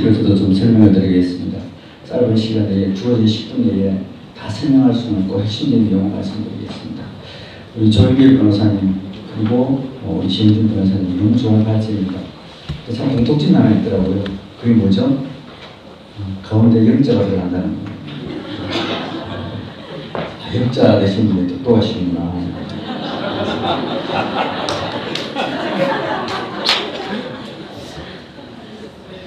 PPT를 저도 좀 설명해 드리겠습니다. 짧은 시간에 주어진 10분 내에 다 설명할 수는 없고 핵심적인 내용을 말씀드리겠습니다. 우리 조영길 변호사님 그리고 우리 신준 변호사님 너무 좋은 발제입니다. 참 공통점 하나 있더라고요. 그게 뭐죠? 가운데 영자가 들어간다는 거예요. 역자 되신 분이 똑똑하시구나.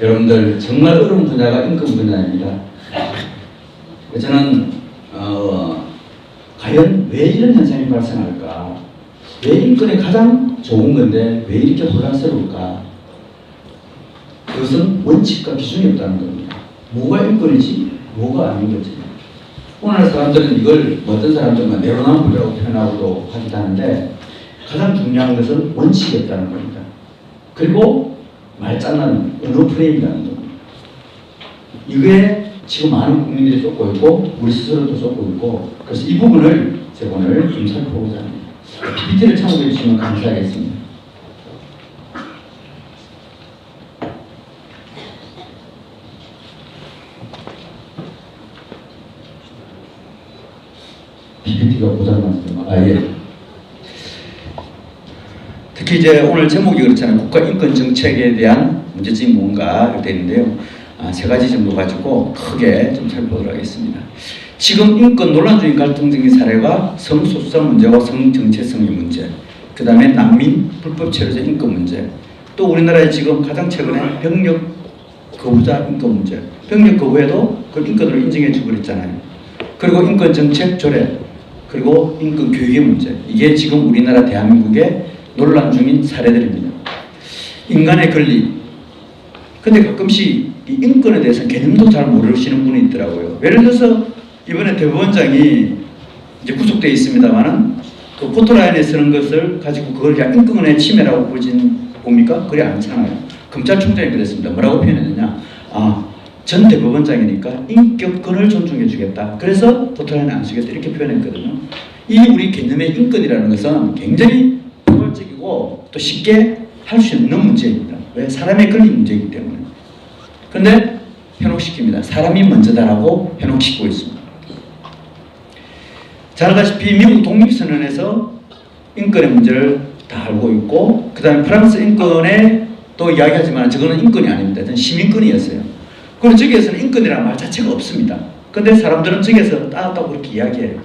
여러분들 정말 어려운 분야가 인권 분야입니다. 저는 과연 왜 이런 현상이 발생할까? 왜 인권이 가장 좋은 건데 왜 이렇게 혼란스러울까? 그것은 원칙과 기준이 없다는 겁니다. 뭐가 인권이지? 뭐가 아닌 거지? 오늘날 사람들은 이걸 어떤 사람들은 내로남불이라고 표현하고도 하기도 하는데 가장 중요한 것은 원칙이 없다는 겁니다. 그리고 말장난, 언어 프레임이라는 겁니다. 이게 지금 많은 국민들이 쏟고 있고 우리 스스로도 쏟고 있고 그래서 이 부분을 제가 오늘 좀 살펴보고자 합니다. PPT를 참고해 주시면 감사하겠습니다. PPT가 고장났어요. 예. 특히 이제 오늘 제목이 그렇잖아요. 국가 인권 정책에 대한 문제점이 뭔가 이렇게 되는데요. 세 가지 정도 가지고 크게 좀 살펴보도록 하겠습니다. 지금 인권 논란 중인 갈등적인 사례가 성소수자 문제와 성정체성의 문제, 그 다음에 난민 불법 체류자 인권 문제, 또 우리나라에 지금 가장 최근에 병력 거부자 인권 문제, 병력 거부에도 그 인권으로 인정해 주고 그랬잖아요. 그리고 인권 정책 조례, 그리고 인권 교육의 문제, 이게 지금 우리나라 대한민국의 논란 중인 사례들입니다. 인간의 권리. 근데 가끔씩 이 인권에 대해서 개념도 잘 모르시는 분이 있더라고요. 예를 들어서 이번에 대법원장이 이제 구속되어 있습니다만은 그 포토라인에 쓰는 것을 가지고 그걸 그냥 인권의 침해라고 봅니까? 그래 않잖아요. 검찰총장이 그랬습니다. 뭐라고 표현했느냐? 전 대법원장이니까 인격권을 존중해 주겠다. 그래서 포토라인을 안 쓰겠다. 이렇게 표현했거든요. 이 우리 개념의 인권이라는 것은 굉장히 포괄적이고 또 쉽게 할 수 있는 문제입니다. 왜? 사람의 권리 문제이기 때문에. 그런데 현혹시킵니다. 사람이 먼저다라고 현혹시키고 있습니다. 잘 알다시피 미국 독립선언에서 인권의 문제를 다 알고 있고 그 다음에 프랑스 인권에 또 이야기하지만 저거는 인권이 아닙니다. 저는 시민권이었어요. 그리고 저기에서는 인권이라는 말 자체가 없습니다. 그런데 사람들은 저기에서 따뜻하고 그렇게 이야기해요.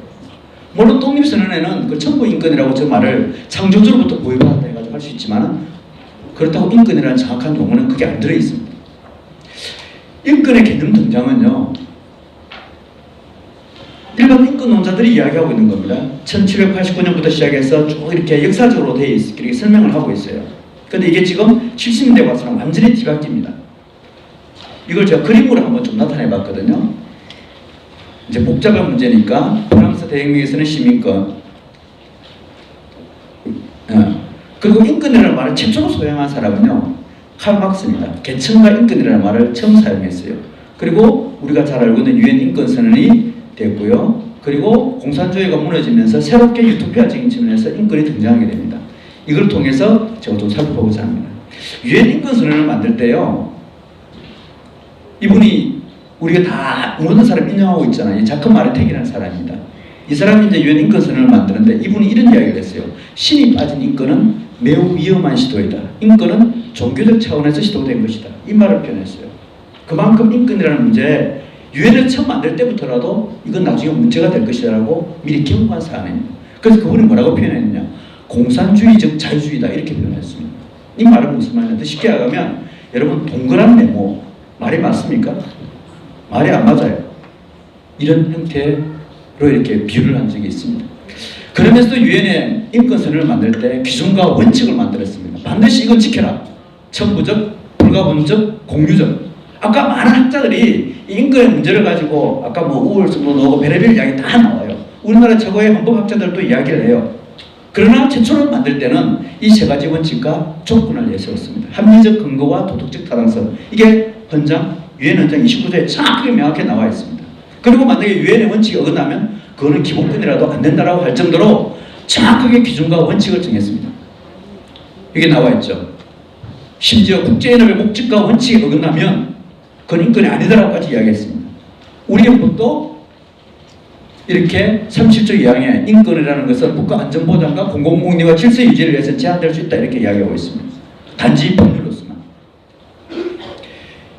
물론 독립선언에는 그 천부 인권이라고 저 말을 창조주로부터 보유받았다 해가지고 할 수 있지만 그렇다고 인권이라는 정확한 용어는 그게 안 들어있습니다. 인권의 개념 등장은요, 일반 인권론자들이 이야기하고 있는 겁니다. 1789년부터 시작해서 쭉 이렇게 역사적으로 이렇게 설명을 하고 있어요. 근데 이게 지금 70년대 와서는 완전히 뒤바뀝니다. 이걸 제가 그림으로 한번 좀 나타내 봤거든요. 이제 복잡한 문제니까 프랑스 대혁명에서는 시민권, 그리고 인권이라는 말을 최초로 사용한 사람은요 칼 막스입니다. 개천과 인권이라는 말을 처음 사용했어요. 그리고 우리가 잘 알고 있는 유엔 인권선언이 됐고요. 그리고 공산주의가 무너지면서 새롭게 유토피아적인 측면에서 인권이 등장하게 됩니다. 이걸 통해서 제가 좀 살펴보고자 합니다. 유엔 인권선언을 만들 때요, 이분이 우리가 다 모든 사람 인정하고 있잖아요. 자크 마르텍이라는 사람입니다. 이 사람이 이제 유엔 인권선언을 만드는데 이분이 이런 이야기를 했어요. 신이 빠진 인권은 매우 위험한 시도이다. 인권은 종교적 차원에서 시도된 것이다. 이 말을 표현했어요. 그만큼 인권이라는 문제, 유엔을 처음 만들 때부터라도 이건 나중에 문제가 될 것이라고 미리 경고한 사안입니다. 그래서 그분이 뭐라고 표현했느냐? 공산주의적 자유주의다. 이렇게 표현했습니다. 이 말은 무슨 말이냐? 쉽게 말하면 여러분 동그란 네모 말이 맞습니까? 말이 안 맞아요. 이런 형태로 이렇게 비유를 한 적이 있습니다. 그러면서도 유엔의 인권선언을 만들 때 기준과 원칙을 만들었습니다. 반드시 이걸 지켜라. 천부적, 불가분적, 공유적. 아까 많은 학자들이 이 인권의 문제를 가지고 아까 뭐 우월성도 나오고 별의별 이야기 다 나와요. 우리나라 최고의 헌법학자들도 이야기를 해요. 그러나 최초로 만들 때는 이 세 가지 원칙과 조건을 내세웠습니다. 합리적 근거와 도덕적 타당성. 이게 유엔 헌장 29조에 정확하게 명확하게 나와 있습니다. 그리고 만약에 유엔의 원칙이 어긋나면 그거는 기본권이라도 안 된다라고 할 정도로 정확하게 기준과 원칙을 정했습니다. 이게 나와 있죠. 심지어 국제연합의 목적과 원칙이 어긋나면 그건 인권이 아니다라고까지 이야기했습니다. 우리 헌법도 이렇게 37조 2항에 인권이라는 것은 국가 안전보장과 공공복리와 질서 유지를 위해서 제한될 수 있다 이렇게 이야기하고 있습니다. 단지 법률로서만.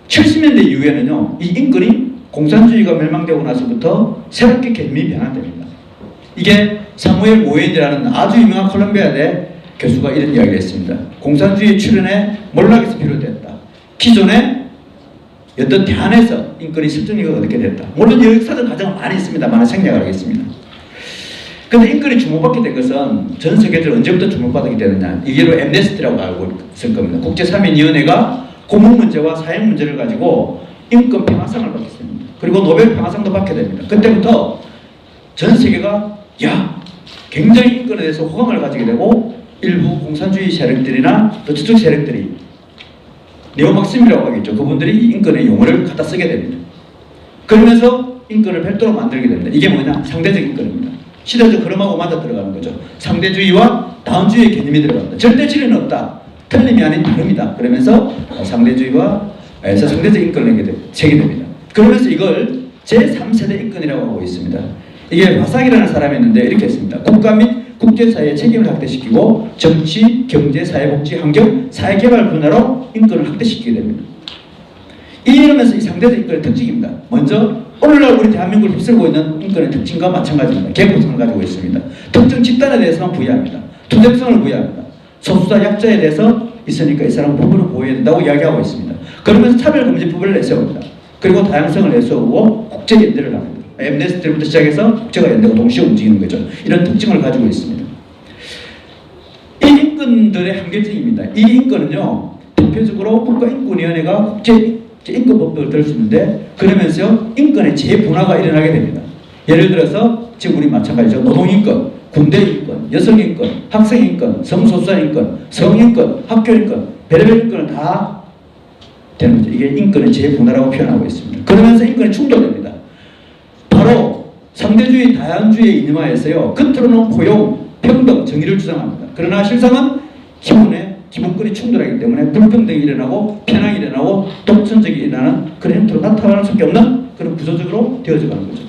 70년대 이후에는요, 이 인권이 공산주의가 멸망되고 나서부터 새롭게 개념이 변화됩니다. 이게 사무엘 모웬이라는 아주 유명한 콜롬비아대 교수가 이런 이야기를 했습니다. 공산주의 출현에 몰락에서 비롯됐다. 기존에 어떤 대안에서 인권이 실존이가 어떻게 됐다. 물론 역사적 과정은 많이 있습니다만 생략을 하겠습니다. 그런데 인권이 주목받게 된 것은 전 세계적으로 언제부터 주목받게 되느냐. 이게로 엠네스티라고 알고 있을 겁니다. 국제사면위원회가 고문 문제와 사형 문제를 가지고 인권 평화상을 받겠습니다. 그리고 노벨 평화상도 받게 됩니다. 그때부터 전 세계가 굉장히 인권에 대해서 호감을 가지게 되고 일부 공산주의 세력들이나 또 저쪽 세력들이 네오막심이라고 하겠죠. 그분들이 인권의 용어를 갖다 쓰게 됩니다. 그러면서 인권을 별도로 만들게 됩니다. 이게 뭐냐? 상대적 인권입니다. 시대적 흐름하고 맞아 들어가는 거죠. 상대주의와 다운주의의 개념이 들어갑니다. 절대 진리는 없다. 틀림이 아닌 다름이다. 그러면서 상대주의와 상대적 인권을 제기됩니다. 그러면서 이걸 제3세대 인권이라고 하고 있습니다. 이게 바삭이라는 사람이 있는데 이렇게 했습니다. 국가 및 국제사회의 책임을 확대시키고 정치, 경제, 사회복지, 환경, 사회개발 분야로 인권을 확대시키게 됩니다. 이러면서 이 상대적 인권의 특징입니다. 먼저 오늘날 우리 대한민국을 휩쓸고 있는 인권의 특징과 마찬가지입니다. 개국성을 가지고 있습니다. 특정 집단에 대해서만 부여합니다. 투쟁성을 부여합니다. 소수자 약자에 대해서 있으니까 이 사람은 법으로 보호해야 된다고 이야기하고 있습니다. 그러면서 차별금지법을 내세웁니다. 그리고 다양성을 내세우고 국제연대를 합니다. 엠네스티부터 시작해서 국제가 연대가 동시에 움직이는 거죠. 이런 특징을 가지고 있습니다. 이 인권들의 한계점입니다. 이 인권은요, 대표적으로 국가인권위원회가 국제인권법을 들 수 있는데, 그러면서 인권의 재분화가 일어나게 됩니다. 예를 들어서 지금 우리 마찬가지죠. 노동인권, 군대인권, 여성인권, 학생인권, 성소수자인권, 성인권, 학교인권, 별의별 인권을 다 되는 거죠. 이게 인권의 재분화라고 표현하고 있습니다. 그러면서 인권이 충돌됩니다. 바로 상대주의, 다양주의에 인임하여서요, 겉으로는 포용, 평등, 정의를 주장합니다. 그러나 실상은 기본권이 충돌하기 때문에 불평등이 일어나고 편향이 일어나고 독선적이 일어나는 그런 형태로 나타날 수밖에 없는 그런 구조적으로 되어져 가는 거죠.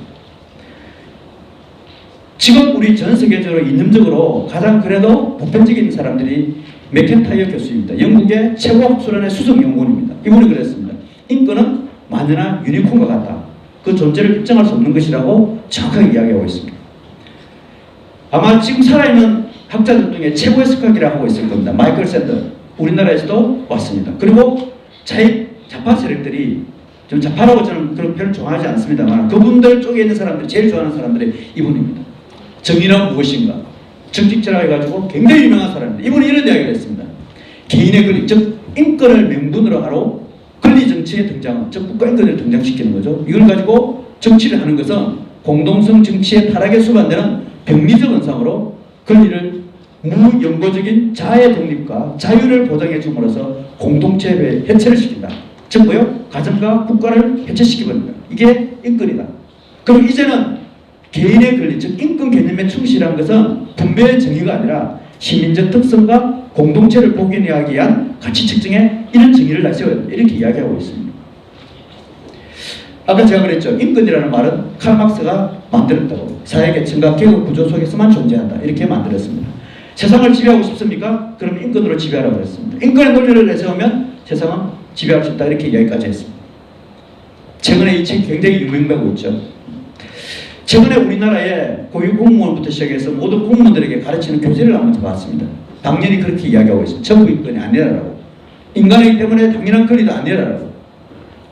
지금 우리 전 세계적으로 이념적으로 가장 그래도 보편적인 사람들이 맥켄타이어 교수입니다. 영국의 최고 학술원의 수석 연구원입니다. 이분이 그랬습니다. 인권은 마녀나 유니콘과 같다. 그 존재를 입증할 수 없는 것이라고 정확하게 이야기하고 있습니다. 아마 지금 살아있는 학자들 중에 최고의 스카기라고 하고 있을 겁니다. 마이클 샌더. 우리나라에서도 왔습니다. 그리고 좌파 세력들이, 좀 좌파라고 저는 그런 표현을 좋아하지 않습니다만, 그분들 쪽에 있는 사람들이 제일 좋아하는 사람들이 이분입니다. 정의란 무엇인가? 정직자라 해가지고 굉장히 유명한 사람입니다. 이분이 이런 이야기를 했습니다. 개인의 권리, 즉 인권을 명분으로 하러 권리 정치에 등장, 즉 국가 인권을 등장시키는 거죠. 이걸 가지고 정치를 하는 것은 공동성 정치의 타락에 수반되는 병리적 현상으로 권리를 무연고적인 자의 독립과 자유를 보장해 줌으로써 공동체의 해체를 시킨다. 즉 뭐요? 가정과 국가를 해체시키버립니다. 이게 인권이다. 그럼 이제는 개인의 권리, 즉 인권 개념에 충실한 것은 분배의 정의가 아니라 시민적 특성과 공동체를 복원하기 위한 가치 측정에 이런 정의를 내세워야 된다. 이렇게 이야기하고 있습니다. 아까 제가 그랬죠. 인권이라는 말은 칼 막스가 만들었다고. 사회계층과 계급 구조 속에서만 존재한다. 이렇게 만들었습니다. 세상을 지배하고 싶습니까? 그럼 인권으로 지배하라고 했습니다. 인권의 논리를 내세우면 세상은 지배할 수 있다. 이렇게 이야기까지 했습니다. 최근에 이 책이 굉장히 유명하고 있죠. 최근에 우리나라에 고위 공무원부터 시작해서 모든 공무원들에게 가르치는 교재를 한번 봤습니다. 당연히 그렇게 이야기하고 있습니다. 전부 인권이 아니라고. 인간이기 때문에 당연한 권리도 아니라고.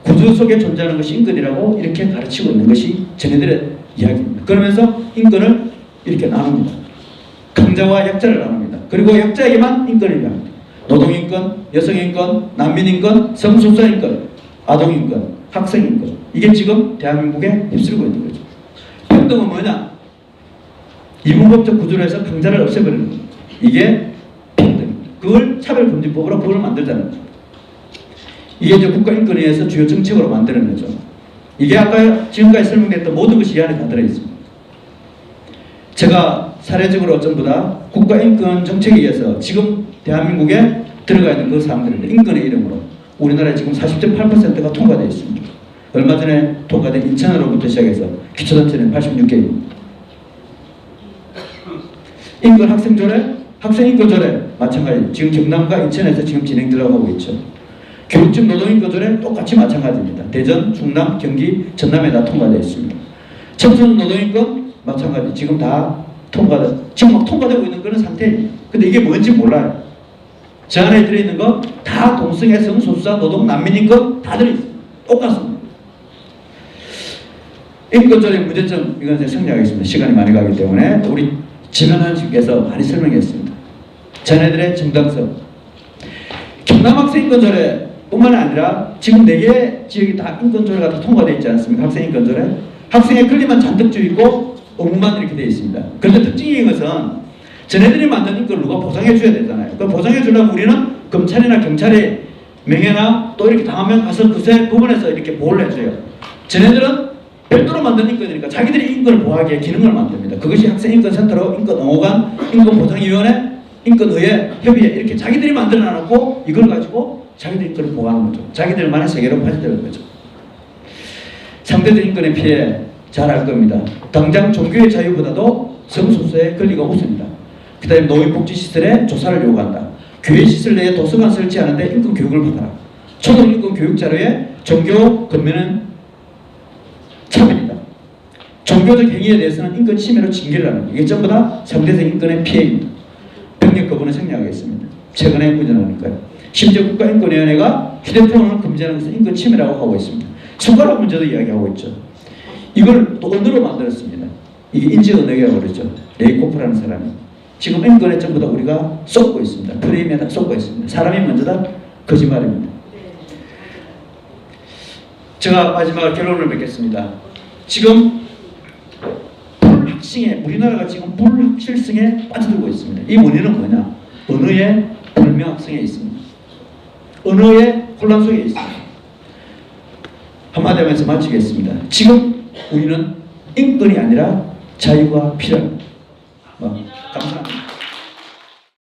구조 속에 존재하는 것이 인권이라고 이렇게 가르치고 있는 것이 쟤네들의 이야기입니다. 그러면서 인권을 이렇게 나눕니다. 강자와 약자를 나눕니다. 그리고 약자에게만 인권을 이야기합니다. 노동인권, 여성인권, 난민인권, 성소수자인권, 아동인권, 학생인권. 이게 지금 대한민국에 휩쓸고 있는 거죠. 평등은 뭐냐? 이분법적 구조로 해서 강자를 없애버리는 겁니다. 이게 평등입니다. 그걸 차별금지법으로 그걸 만들자는 거죠. 이게 이제 국가인권위에서 주요 정책으로 만드는 거죠. 이게 아까 지금까지 설명했던 모든 것이 이 안에 다 들어있습니다. 제가 사례적으로 전부 다 국가인권 정책에 의해서 지금 대한민국에 들어가 있는 그 사항들입니다. 인권의 이름으로 우리나라에 지금 40.8%가 통과되어 있습니다. 얼마 전에 통과된 인천으로부터 시작해서 기초단체는 86개입니다. 인권 학생조례, 학생인권조례 마찬가지. 지금 경남과 인천에서 지금 진행되려고 하고 있죠. 교육직 노동인권조례 똑같이 마찬가지입니다. 대전, 충남, 경기, 전남에 다 통과되어 있습니다. 청소년 노동인권 마찬가지. 지금 다 지금 막 통과되고 있는 그런 상태입니다. 근데 이게 뭔지 몰라요. 저 안에 들어있는 거 다 동성애, 성소수자, 노동, 난민인권 다 들어있습니다. 똑같습니다. 인권조례 문제점 이건 제가 생략하겠습니다. 시간이 많이 가기 때문에 우리 진원한 씨께서 많이 설명했습니다. 자네들의 정당성. 경남학생인권조례 뿐만 아니라 지금 4개 지역이 다 인권조례가 다 통과되어 있지 않습니까? 학생인권조례. 학생의 권리만 잔뜩 주 있고 의무만 이렇게 되어 있습니다. 그런데 특징인 것은 저네들이 만든 인권을 누가 보장해 줘야 되잖아요. 그걸 보장해 주려면 우리는 검찰이나 경찰의 명예나 또 이렇게 당하면 가서 그새 부분에서 이렇게 보호를 해줘요. 저네들은 별도로 만든 인권이니까 자기들이 인권을 보호하기에 기능을 만듭니다. 그것이 학생인권센터로 인권옹호관, 인권보장위원회, 인권의회, 협의회 이렇게 자기들이 만들어 놔놓고 이걸 가지고 자기들 인권을 보호하는 거죠. 자기들만의 세계로 파져드는 거죠. 상대적 인권의 피해 잘 알 겁니다. 당장 종교의 자유보다도 성소수의 권리가 우선이다. 그 다음에 노인복지시설에 조사를 요구한다. 교회시설 내에 도서관 설치하는데 인권교육을 받아라. 초등인권교육자료에 종교 건면은 차별이다. 종교적 행위에 대해서는 인권 침해로 징계를 하는 것. 이게 전부 다 상대적 인권의 피해입니다. 병력 거부는 생략하겠습니다. 최근에 문제나니까요. 심지어 국가인권위원회가 휴대폰을 금지하는 것은 인권 침해라고 하고 있습니다. 손가락 문제도 이야기하고 있죠. 이걸 또 언어로 만들었습니다. 이게 인지 언어라고 그러죠. 레이코프라는 사람이. 지금 인권에 전부 다 우리가 쏟고 있습니다. 프레임에다 쏟고 있습니다. 사람이 먼저다 거짓말입니다. 제가 마지막 결론을 맺겠습니다. 지금 불확실성에 우리나라가 지금 불확실성에 빠져들고 있습니다. 이 원인은 뭐냐? 언어의 불명확성에 있습니다. 언어의 혼란 속에 있습니다. 한마디 하면서 마치겠습니다. 지금 우리는 인권이 아니라 자유가 필요합니다. 감사합니다.